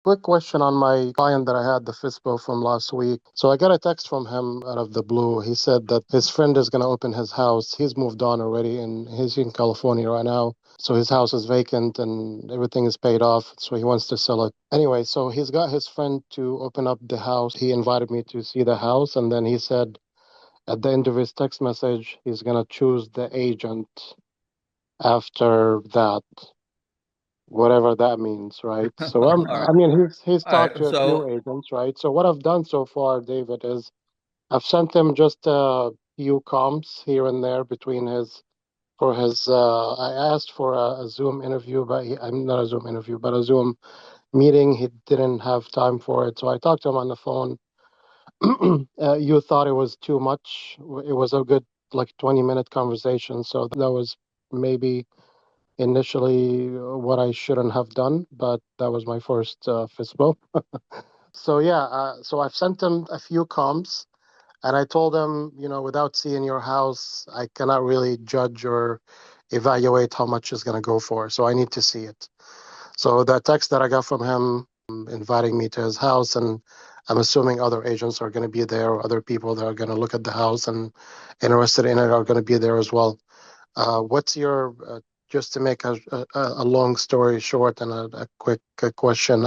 quick question on my client that I had, the FSBO from last week. So I got a text from him out of the blue. He said that his friend is going to open his house. He's moved on already and he's in California right now. So his house is vacant and everything is paid off. So he wants to sell it. Anyway, so he's got his friend to open up the house. He invited me to see the house. And then he said at the end of his text message, he's going to choose the agent after that, whatever that means, right? So All right. I mean, he's All talked right. to a few So, agents, right? So what I've done so far, David, is I've sent him just a few comps here and there between his for his. I asked for a Zoom interview, but I'm not a Zoom interview, but a Zoom meeting. He didn't have time for it, so I talked to him on the phone. You thought it was too much. It was a good like 20-minute conversation, so that was maybe initially what I shouldn't have done, but that was my first FISBO. So yeah, so I've sent him a few comps, and I told him, without seeing your house, I cannot really judge or evaluate how much it's going to go for. So I need to see it. So that text that I got from him inviting me to his house, and I'm assuming other agents are going to be there, or other people that are going to look at the house and interested in it are going to be there as well. What's your just to make a long story short and a quick question?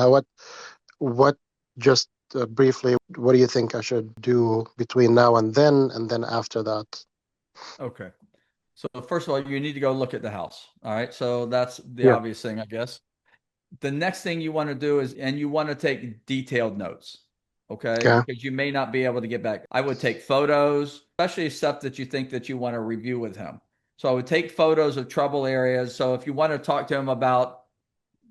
What just briefly, what do you think I should do between now and then after that? okay. So first of all, you need to go look at the house. All right. So that's the Yeah. obvious thing, I guess. The next thing you want to do is, and you want to take detailed notes. Okay. Okay. Because you may not be able to get back. I would take photos, especially stuff that you think that you want to review with him. So I would take photos of trouble areas. So if you want to talk to him about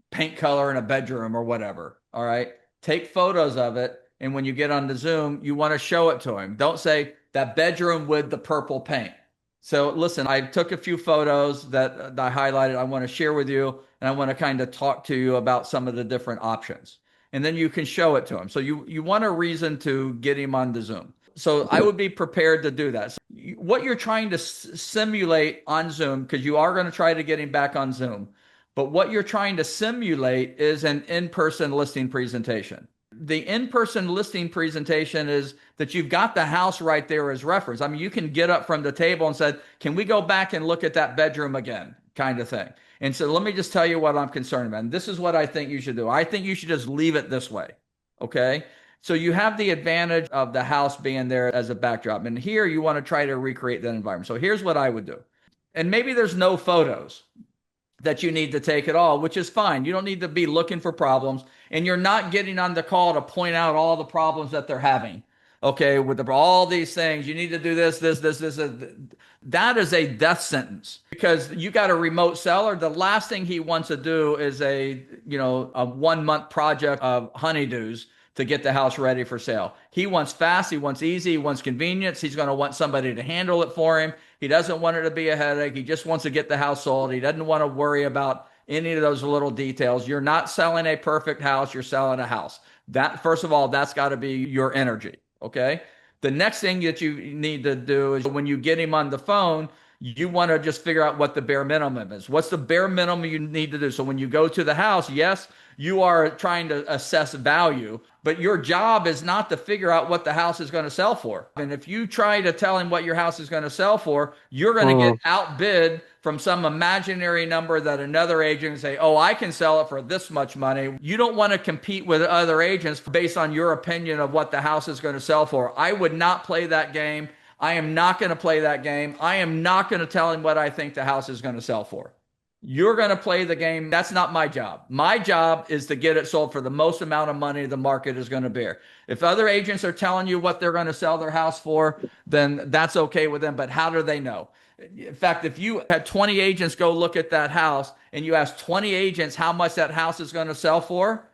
paint color in a bedroom or whatever. All right. Take photos of it. And when you get on the Zoom, you want to show it to him. Don't say that bedroom with the purple paint. So listen, I took a few photos that I highlighted. I want to share with you, and I want to kind of talk to you about some of the different options. And then you can show it to him. So you want a reason to get him on the Zoom. So I would be prepared to do that. So what you're trying to simulate on Zoom, because you are going to try to get him back on Zoom, but what you're trying to simulate is an in-person listing presentation. The in-person listing presentation is that you've got the house right there as reference. I mean, you can get up from the table and say, can we go back and look at that bedroom again? Kind of thing. And so let me just tell you what I'm concerned about. And this is what I think you should do. I think you should just leave it this way. Okay. So you have the advantage of the house being there as a backdrop. And here you want to try to recreate that environment. So here's what I would do. And maybe there's no photos that you need to take at all, which is fine. You don't need to be looking for problems, and you're not getting on the call to point out all the problems that they're having. Okay, with all these things, you need to do this. That is a death sentence because you got a remote seller. The last thing he wants to do is a 1 month project of honeydews to get the house ready for sale. He wants fast, he wants easy, he wants convenience. He's going to want somebody to handle it for him. He doesn't want it to be a headache. He just wants to get the house sold. He doesn't want to worry about any of those little details. You're not selling a perfect house, you're selling a house. That, first of all, that's got to be your energy. Okay. The next thing that you need to do is when you get him on the phone, you want to just figure out what the bare minimum is. What's the bare minimum you need to do? So when you go to the house, yes, you are trying to assess value, but your job is not to figure out what the house is going to sell for. And if you try to tell him what your house is going to sell for, you're going to get Mm, outbid from some imaginary number that another agent can say, oh, I can sell it for this much money. You don't want to compete with other agents based on your opinion of what the house is going to sell for. I would not play that game. I am not going to play that game. I am not going to tell him what I think the house is going to sell for. You're going to play the game. That's not my job. My job is to get it sold for the most amount of money the market is going to bear. If other agents are telling you what they're going to sell their house for, then that's okay with them. But how do they know? In fact, if you had 20 agents go look at that house and you ask 20 agents how much that house is going to sell for,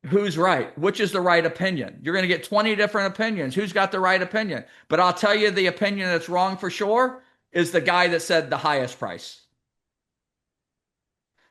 who's right? Which is the right opinion? You're going to get 20 different opinions. Who's got the right opinion? But I'll tell you the opinion that's wrong for sure is the guy that said the highest price.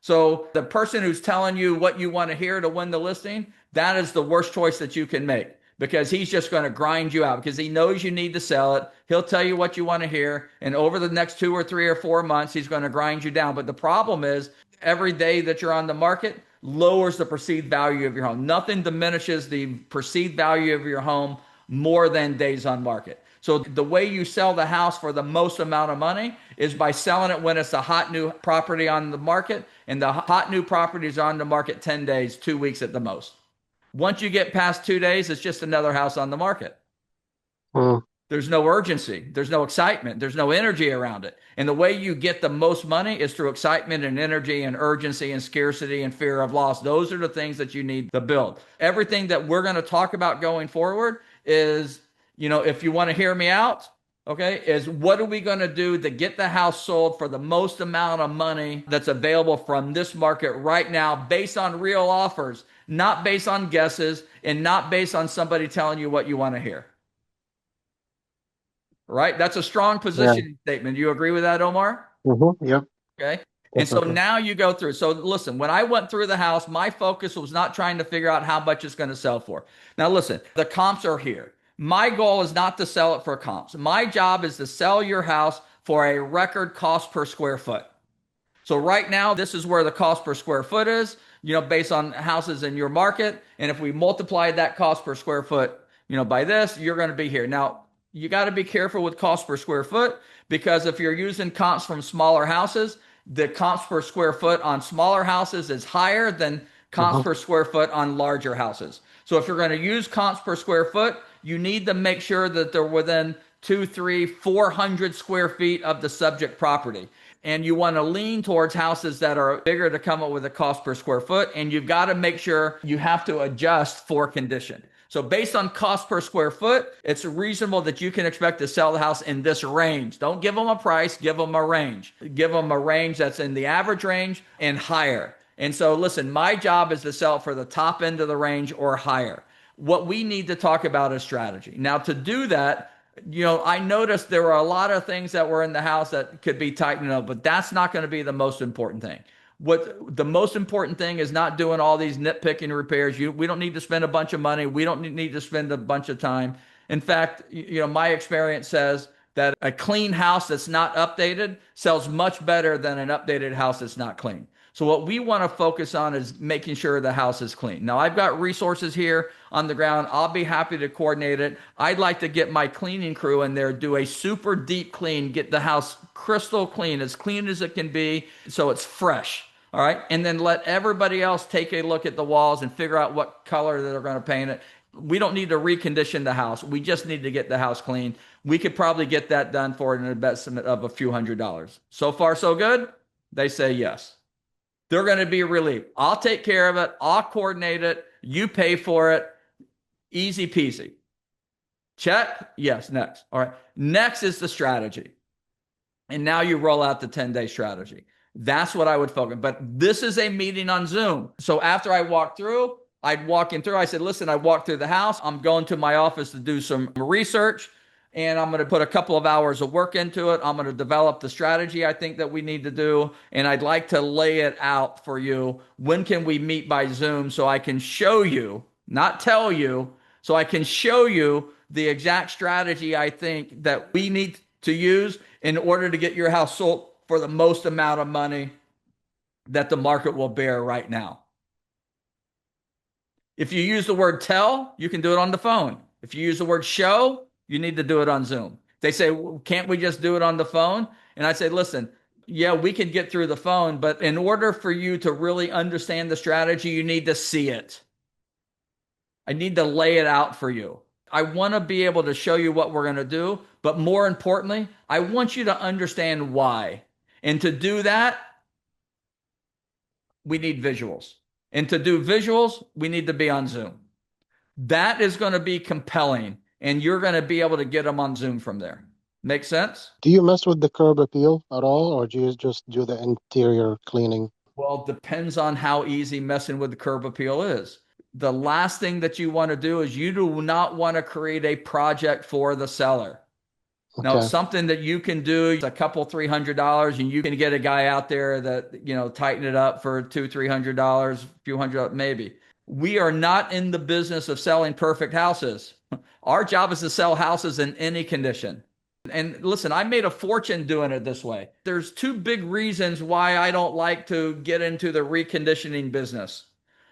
So the person who's telling you what you want to hear to win the listing, that is the worst choice that you can make because he's just going to grind you out because he knows you need to sell it. He'll tell you what you want to hear. And over the next 2 or 3 or 4 months, he's going to grind you down. But the problem is every day that you're on the market, lowers the perceived value of your home. Nothing diminishes the perceived value of your home more than days on market. So the way you sell the house for the most amount of money is by selling it when it's a hot new property on the market, and the hot new properties are on the market 10 days, 2 weeks at the most. Once you get past 2 days, it's just another house on the market. Mm. There's no urgency. There's no excitement. There's no energy around it. And the way you get the most money is through excitement and energy and urgency and scarcity and fear of loss. Those are the things that you need to build. Everything that we're going to talk about going forward is, if you want to hear me out, okay, is what are we going to do to get the house sold for the most amount of money that's available from this market right now based on real offers, not based on guesses and not based on somebody telling you what you want to hear. Right? That's a strong Yeah. positioning statement. Do you agree with that, Omar? Yep. Okay. And so Definitely. now you go through. So listen, when I went through the house, my focus was not trying to figure out how much it's going to sell for. Now listen, the comps are here. My goal is not to sell it for comps. My job is to sell your house for a record cost per square foot. So right now, this is where the cost per square foot is, based on houses in your market. And if we multiply that cost per square foot, by this, you're going to be here. Now, you got to be careful with cost per square foot, because if you're using comps from smaller houses, the comps per square foot on smaller houses is higher than comps Hmm. per square foot on larger houses. So if you're going to use comps per square foot, you need to make sure that they're within 2, 3, 400 square feet of the subject property. And you want to lean towards houses that are bigger to come up with a cost per square foot. And you've got to make sure you have to adjust for condition. So based on cost per square foot, it's reasonable that you can expect to sell the house in this range. Don't give them a price, give them a range. Give them a range that's in the average range and higher. And so listen, my job is to sell for the top end of the range or higher. What we need to talk about is strategy. Now, to do that, I noticed there were a lot of things that were in the house that could be tightened up, but that's not going to be the most important thing. What the most important thing is not doing all these nitpicking repairs. We don't need to spend a bunch of money. We don't need to spend a bunch of time. In fact, my experience says that a clean house that's not updated sells much better than an updated house that's not clean. So what we want to focus on is making sure the house is clean. Now, I've got resources here on the ground. I'll be happy to coordinate it. I'd like to get my cleaning crew in there, do a super deep clean, get the house crystal clean as it can be, so it's fresh. All right. And then let everybody else take a look at the walls and figure out what color they're going to paint it. We don't need to recondition the house. We just need to get the house clean. We could probably get that done for an investment of a few $100s. So far, so good? They say yes. They're going to be relieved. I'll take care of it. I'll coordinate it. You pay for it. Easy peasy. Check. Yes. Next. All right. Next is the strategy. And now you roll out the 10-day strategy. That's what I would focus. But this is a meeting on Zoom. So after I walk through, I'd walk in through. I said, listen, I walked through the house. I'm going to my office to do some research, and I'm going to put a couple of hours of work into it. I'm going to develop the strategy I think that we need to do, and I'd like to lay it out for you. When can we meet by Zoom so I can show you, not tell you, so I can show you the exact strategy I think that we need to use in order to get your house sold for the most amount of money that the market will bear right now. If you use the word tell, you can do it on the phone. If you use the word show, you need to do it on Zoom. They say, well, can't we just do it on the phone? And I say, listen, yeah, we can get through the phone, but in order for you to really understand the strategy, you need to see it. I need to lay it out for you. I want to be able to show you what we're going to do, but more importantly, I want you to understand why. And to do that, we need visuals. And to do visuals, we need to be on Zoom. That is going to be compelling, and you're going to be able to get them on Zoom from there. Make sense? Do you mess with the curb appeal at all, or do you just do the interior cleaning? Well, it depends on how easy messing with the curb appeal is. The last thing that you want to do is you do not want to create a project for the seller. Now, Okay. something that you can do, it's a couple, $300, and you can get a guy out there that, tighten it up for $200, $300, a few hundred, maybe. We are not in the business of selling perfect houses. Our job is to sell houses in any condition. And listen, I made a fortune doing it this way. There's two big reasons why I don't like to get into the reconditioning business.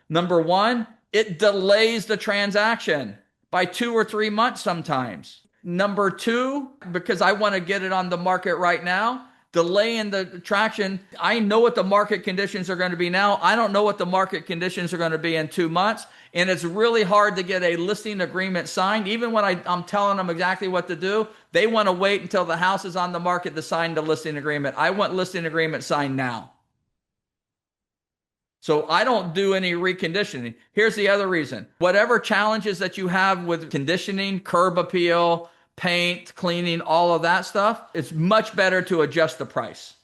Number one, it delays the transaction by 2 or 3 months sometimes. Number two, because I want to get it on the market right now, delaying the traction. I know what the market conditions are going to be now. I don't know what the market conditions are going to be in 2 months. And it's really hard to get a listing agreement signed. Even when I'm telling them exactly what to do, they want to wait until the house is on the market to sign the listing agreement. I want listing agreement signed now. So I don't do any reconditioning. Here's the other reason. Whatever challenges that you have with conditioning, curb appeal, paint, cleaning, all of that stuff, it's much better to adjust the price.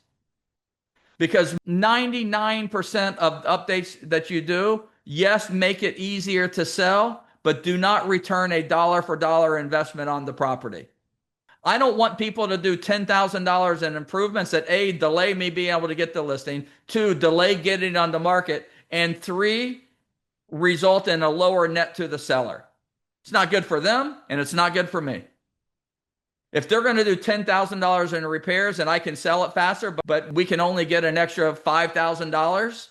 Because 99% of updates that you do, yes, make it easier to sell, but do not return a dollar for dollar investment on the property. I don't want people to do $10,000 in improvements that A, delay me being able to get the listing, two, delay getting on the market, and three, result in a lower net to the seller. It's not good for them, and it's not good for me. If they're going to do $10,000 in repairs and I can sell it faster, but we can only get an extra $5,000,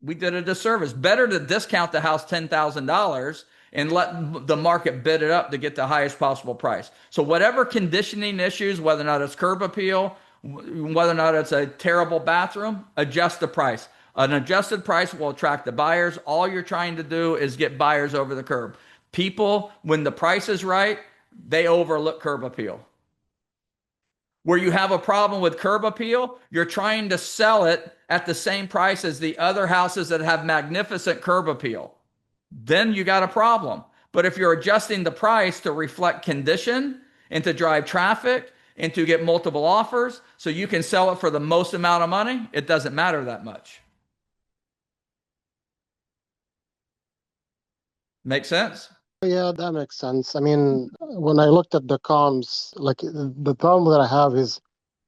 we did a disservice. Better to discount the house $10,000 and let the market bid it up to get the highest possible price. So whatever conditioning issues, whether or not it's curb appeal, whether or not it's a terrible bathroom, adjust the price. An adjusted price will attract the buyers. All you're trying to do is get buyers over the curb. People, when the price is right, they overlook curb appeal. Where you have a problem with curb appeal, you're trying to sell it at the same price as the other houses that have magnificent curb appeal. Then you got a problem. But if you're adjusting the price to reflect condition and to drive traffic and to get multiple offers so you can sell it for the most amount of money, it doesn't matter that much. Make sense? Yeah, that makes sense. I mean, when I looked at the comms, like the problem that I have is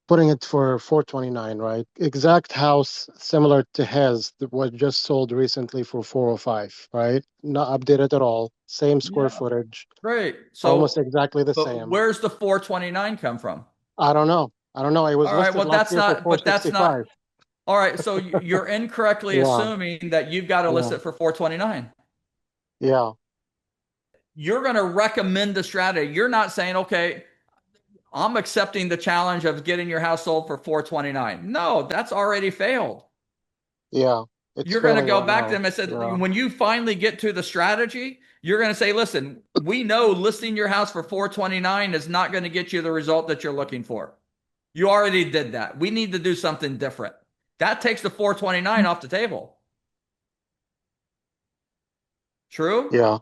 putting it for 429, right? Exact house similar to his that was just sold recently for 405, right? Not updated at all. Same square Yeah. footage, Great. almost So, exactly the but same. where's the 429 come from? I don't know. I don't know. It was All right. listed Well, last that's year for not, but that's not, 465. all right. So you're incorrectly Yeah, assuming that you've got to list yeah, it for 429. yeah, You're going to recommend the strategy. You're not saying, okay, I'm accepting the challenge of getting your house sold for 429. No, that's already failed. yeah. It's You're going to failing go right back to now. them and say, Yeah, when you finally get to the strategy, you're going to say, listen, we know listing your house for 429 is not going to get you the result that you're looking for. You already did that. We need to do something different. That takes the 429 off the table. True? yeah,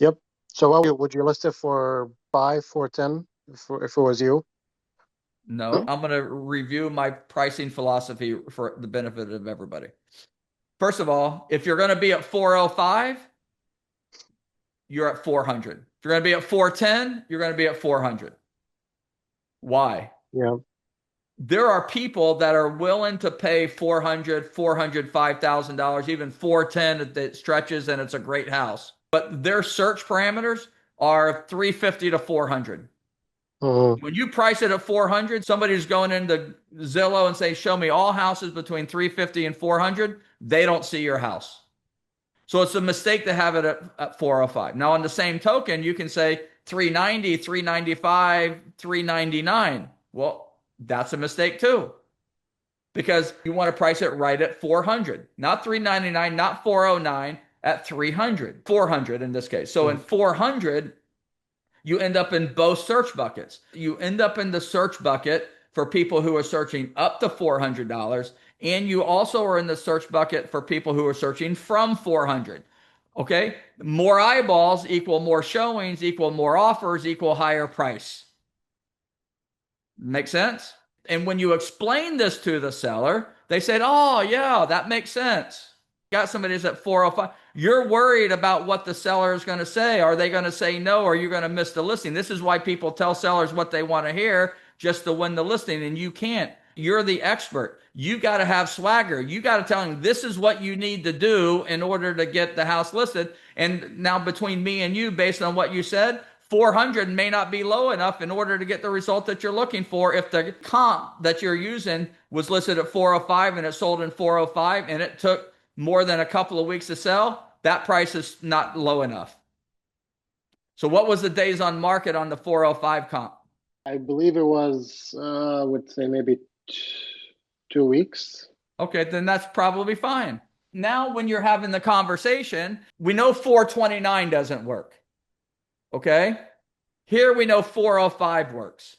yep. So what would you list it for 410 if it was you? No, I'm going to review my pricing philosophy for the benefit of everybody. First of all, if you're going to be at 405, you're at 400. If you're going to be at 410, you're going to be at 400. Why? Yeah, There are people that are willing to pay 400, 400, $5,000, even 410 that stretches and it's a great house. But their search parameters are 350 to 400. mhm, When you price it at 400, somebody's going into Zillow and say, show me all houses between 350 and 400. They don't see your house. So it's a mistake to have it at 405. Now, on the same token, you can say 390, 395, 399. Well, that's a mistake too, because you want to price it right at 400, not 399, not 409, at 300, 400 in this case. So in mhm. 400, you end up in both search buckets. You end up in the search bucket for people who are searching up to $400, and you also are in the search bucket for people who are searching from 400. Okay? More eyeballs equal more showings, equal more offers, equal higher price. Make sense? And when you explain this to the seller, they said, oh, yeah, that makes sense. Got somebody that's at 405. You're worried about what the seller is going to say. Are they going to say no? Or are you going to miss the listing? This is why people tell sellers what they want to hear just to win the listing, and you can't. You're the expert. You got to have swagger. You got to tell them this is what you need to do in order to get the house listed. And now between me and you, based on what you said, 400 may not be low enough in order to get the result that you're looking for. If the comp that you're using was listed at 405 and it sold in 405 and it took more than a couple of weeks to sell, that price is not low enough. So what was the days on market on the 405 comp? I believe it was, I would say maybe 2 weeks. Okay, then that's probably fine. Now, when you're having the conversation, we know 429 doesn't work. Okay. Here we know 405 works.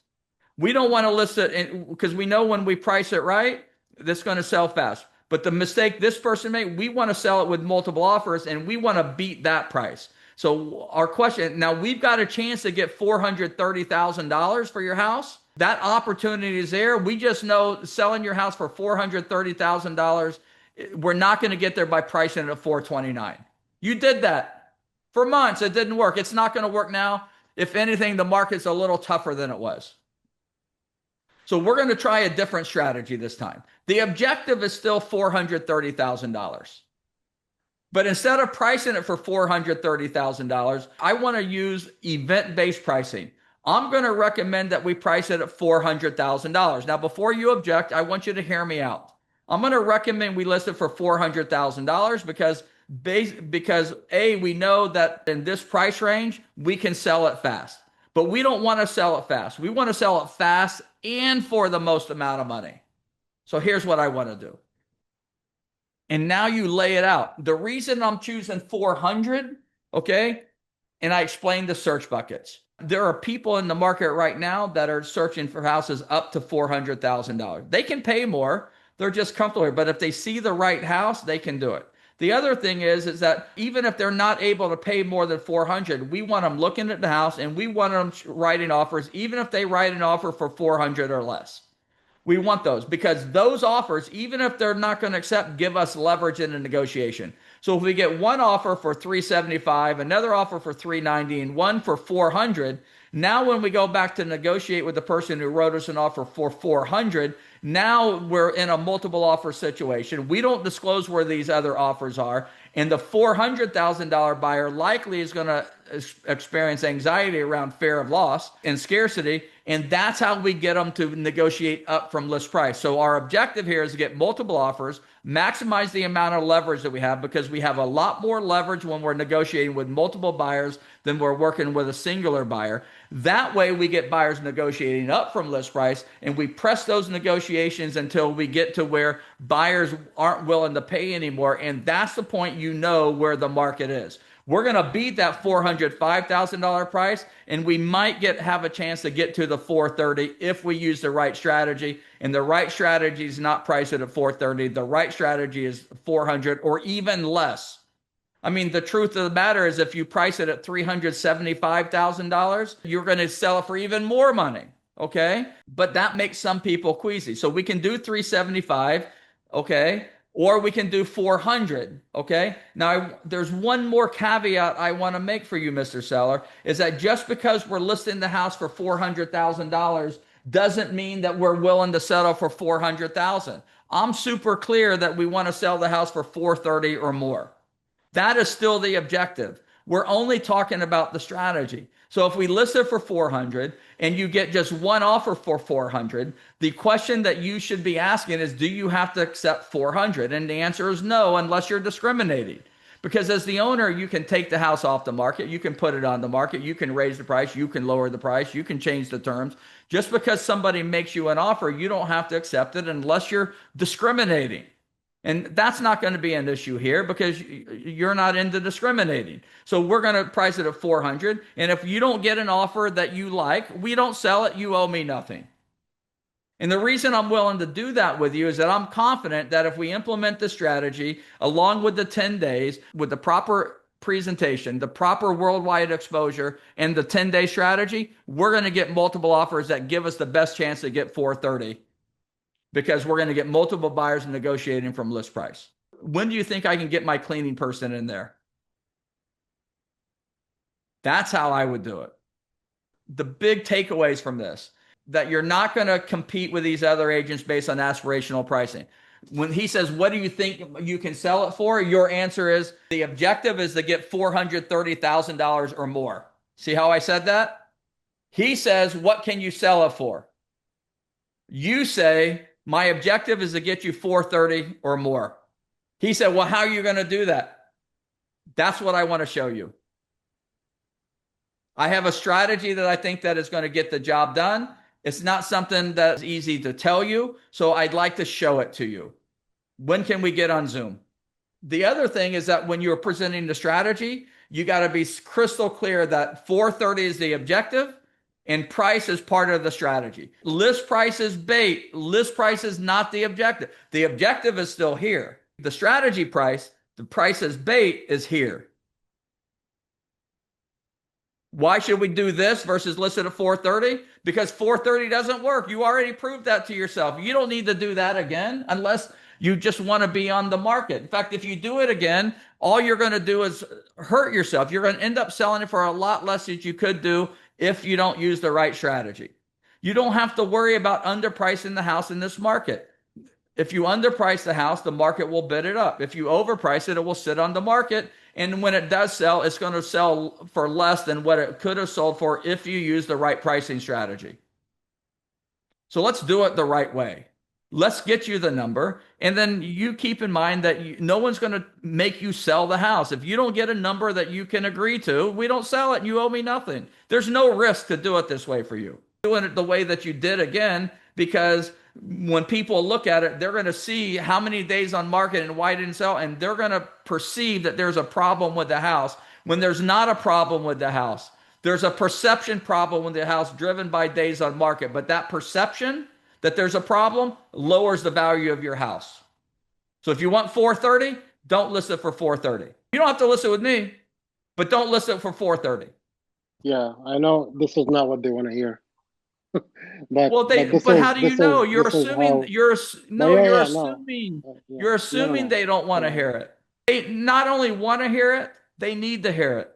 We don't want to list it because we know when we price it right, that's going to sell fast. But the mistake this person made, we want to sell it with multiple offers and we want to beat that price. So our question now, we've got a chance to get $430,000 for your house. That opportunity is there. We just know selling your house for $430,000, we're not going to get there by pricing it at 429. You did that for months. It didn't work. It's not going to work now. If anything, the market's a little tougher than it was. So we're going to try a different strategy this time. The objective is still $430,000. But instead of pricing it for $430,000, I want to use event-based pricing. I'm going to recommend that we price it at $400,000. Now, before you object, I want you to hear me out. I'm going to recommend we list it for $400,000 because A, we know that in this price range, we can sell it fast. But we don't want to sell it fast. We want to sell it fast and for the most amount of money. So here's what I want to do. And now you lay it out. The reason I'm choosing 400, okay, and I explained the search buckets. There are people in the market right now that are searching for houses up to $400,000. They can pay more. They're just comfortable. But if they see the right house, they can do it. The other thing is that even if they're not able to pay more than 400, we want them looking at the house and we want them writing offers, even if they write an offer for 400 or less. We want those because those offers, even if they're not going to accept, give us leverage in a negotiation. So if we get one offer for 375, another offer for 390, and one for 400, now when we go back to negotiate with the person who wrote us an offer for 400, now we're in a multiple offer situation. We don't disclose where these other offers are. And the $400,000 buyer likely is going to experience anxiety around fear of loss and scarcity. And that's how we get them to negotiate up from list price. So our objective here is to get multiple offers, maximize the amount of leverage that we have because we have a lot more leverage when we're negotiating with multiple buyers than we're working with a singular buyer. That way we get buyers negotiating up from list price and we press those negotiations until we get to where buyers aren't willing to pay anymore. And that's the point you know where the market is. We're going to beat that $405,000 price, and we might have a chance to get to the 430 if we use the right strategy. And the right strategy is not priced at 430. The right strategy is 400 or even less. I mean, the truth of the matter is if you price it at $375,000, you're going to sell it for even more money. Okay. But that makes some people queasy. So we can do 375. Okay. Or we can do 400, okay? Now, there's one more caveat I want to make for you, Mr. Seller, is that just because we're listing the house for $400,000 doesn't mean that we're willing to settle for $400,000. I'm super clear that we want to sell the house for 430 or more. That is still the objective. We're only talking about the strategy. So if we list it for 400 and you get just one offer for 400, the question that you should be asking is, do you have to accept 400? And the answer is no, unless you're discriminating. Because as the owner, you can take the house off the market. You can put it on the market. You can raise the price. You can lower the price. You can change the terms. Just because somebody makes you an offer, you don't have to accept it unless you're discriminating. And that's not going to be an issue here because you're not into discriminating. So we're going to price it at 400. And if you don't get an offer that you like, we don't sell it. You owe me nothing. And the reason I'm willing to do that with you is that I'm confident that if we implement the strategy along with the 10 days, with the proper presentation, the proper worldwide exposure, and the 10-day strategy, we're going to get multiple offers that give us the best chance to get 430. Because we're going to get multiple buyers negotiating from list price. When do you think I can get my cleaning person in there? That's how I would do it. The big takeaways from this, that you're not going to compete with these other agents based on aspirational pricing. When he says, what do you think you can sell it for? Your answer is, the objective is to get $430,000 or more. See how I said that? He says, what can you sell it for? You say, my objective is to get you 430 or more. He said, well, how are you going to do that? That's what I want to show you. I have a strategy that I think that is going to get the job done. It's not something that's easy to tell you, so I'd like to show it to you. When can we get on Zoom? The other thing is that when you're presenting the strategy, you got to be crystal clear that 430 is the objective and price is part of the strategy. List price is bait. List price is not the objective. The objective is still here. The strategy price, the price is bait, is here. Why should we do this versus list it at 430? Because 430 doesn't work. You already proved that to yourself. You don't need to do that again unless you just want to be on the market. In fact, if you do it again, all you're going to do is hurt yourself. You're going to end up selling it for a lot less than you could do if you don't use the right strategy. You don't have to worry about underpricing the house in this market. If you underprice the house, the market will bid it up. If you overprice it, it will sit on the market. And when it does sell, it's going to sell for less than what it could have sold for if you use the right pricing strategy. So let's do it the right way. Let's get you the number. And then you keep in mind that no one's going to make you sell the house. If you don't get a number that you can agree to, we don't sell it and you owe me nothing. There's no risk to do it this way for you. Doing it the way that you did again, because when people look at it, they're going to see how many days on market and why it didn't sell, and they're going to perceive that there's a problem with the house when there's not a problem with the house. There's a perception problem with the house driven by days on market, but that perception that there's a problem lowers the value of your house. So if you want 430, don't list it for 430. You don't have to list it with me, but don't list it for 430. Yeah, I know this is not what they want to hear. Well, but how do you know? You're assuming you're assuming you're assuming they don't want to hear it. They not only want to hear it, they need to hear it.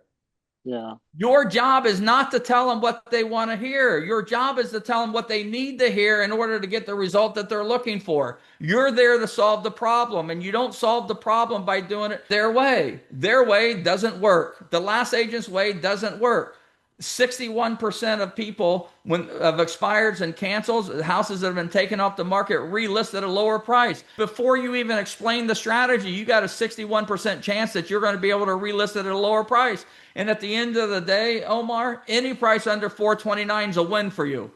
Yeah. Your job is not to tell them what they want to hear. Your job is to tell them what they need to hear in order to get the result that they're looking for. You're there to solve the problem, and you don't solve the problem by doing it their way. Their way doesn't work. The last agent's way doesn't work. 61% of people of expireds and cancels, houses that have been taken off the market, relisted at a lower price. Before you even explain the strategy, you got a 61% chance that you're going to be able to relist it at a lower price. And at the end of the day, Omar, any price under 429 is a win for you.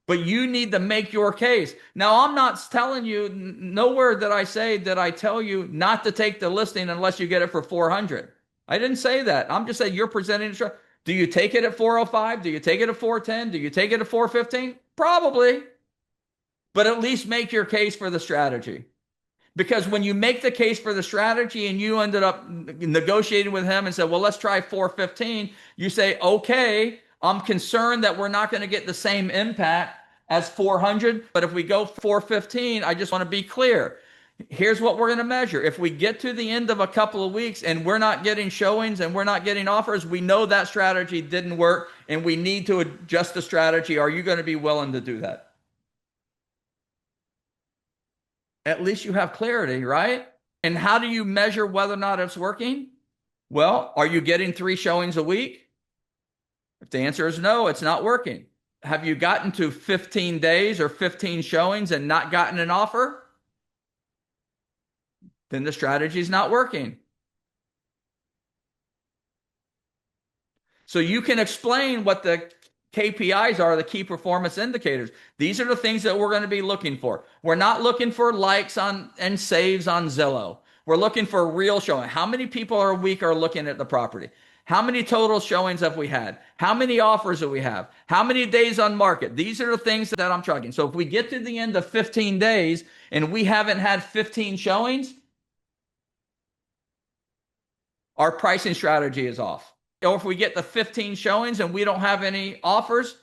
But you need to make your case. Now, I'm not telling you, nowhere did I say that I tell you not to take the listing unless you get it for 400. I didn't say that. I'm just saying you're presenting a strategy. Do you take it at 405? Do you take it at 410? Do you take it at 415? Probably. But at least make your case for the strategy. Because when you make the case for the strategy and you ended up negotiating with him and said, well, let's try 415, you say, okay, I'm concerned that we're not going to get the same impact as 400. But if we go 415, I just want to be clear. Here's what we're going to measure. If we get to the end of a couple of weeks and we're not getting showings and we're not getting offers, we know that strategy didn't work and we need to adjust the strategy. Are you going to be willing to do that? At least you have clarity, right? And how do you measure whether or not it's working? Well, are you getting 3 showings a week? If the answer is no, it's not working. Have you gotten to 15 days or 15 showings and not gotten an offer? Then the strategy is not working. So you can explain what the KPIs are, the key performance indicators. These are the things that we're going to be looking for. We're not looking for likes on and saves on Zillow. We're looking for real showing. How many people a week are looking at the property? How many total showings have we had? How many offers do we have? How many days on market? These are the things that I'm tracking. So if we get to the end of 15 days and we haven't had 15 showings, our pricing strategy is off. Or if we get the 15 showings and we don't have any offers,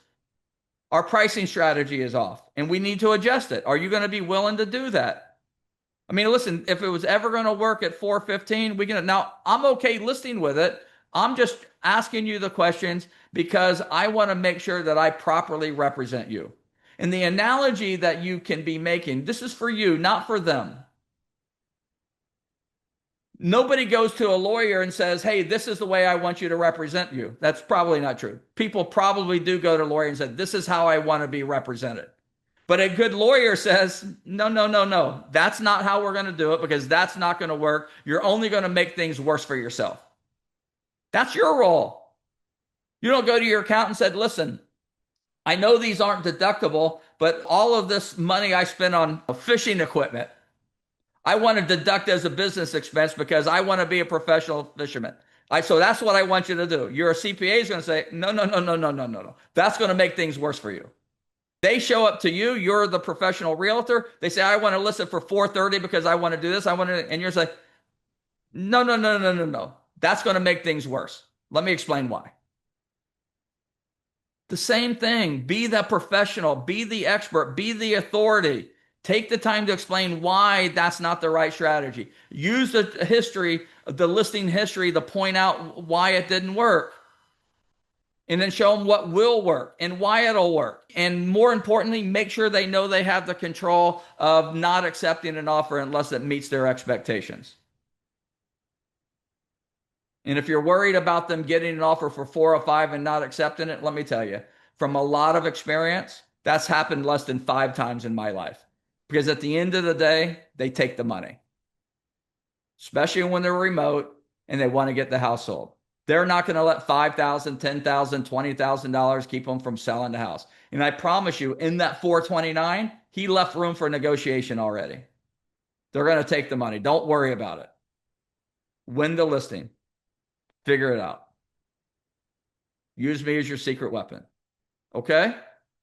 our pricing strategy is off and we need to adjust it. Are you going to be willing to do that? I mean, listen, if it was ever going to work at 415, now I'm okay listing with it. I'm just asking you the questions because I want to make sure that I properly represent you. And the analogy that you can be making, this is for you, not for them. Nobody goes to a lawyer and says, hey, this is the way I want you to represent you. That's probably not true. People probably do go to a lawyer and say, this is how I want to be represented. But a good lawyer says, no, no, no, no. That's not how we're going to do it because that's not going to work. You're only going to make things worse for yourself. That's your role. You don't go to your accountant and said, listen, I know these aren't deductible, but all of this money I spent on fishing equipment, I want to deduct as a business expense because I want to be a professional fisherman. So that's what I want you to do. Your CPA is going to say, no, no, no, no, no, no, no, no. That's going to make things worse for you. They show up to you. You're the professional realtor. They say, I want to list it for 430 because I want to do this. I want to, and you're like, no, no, no, no, no, no. That's going to make things worse. Let me explain why. The same thing. Be the professional, be the expert, be the authority. Take the time to explain why that's not the right strategy. Use the history, the listing history to point out why it didn't work. And then show them what will work and why it'll work. And more importantly, make sure they know they have the control of not accepting an offer unless it meets their expectations. And if you're worried about them getting an offer for 405 and not accepting it, let me tell you, from a lot of experience, that's happened less than 5 times in my life. Because at the end of the day, they take the money, especially when they're remote and they want to get the house sold. They're not going to let $5,000, $10,000, $20,000 keep them from selling the house. And I promise you, in that 429, he left room for negotiation already. They're going to take the money. Don't worry about it. Win the listing. Figure it out. Use me as your secret weapon. Okay?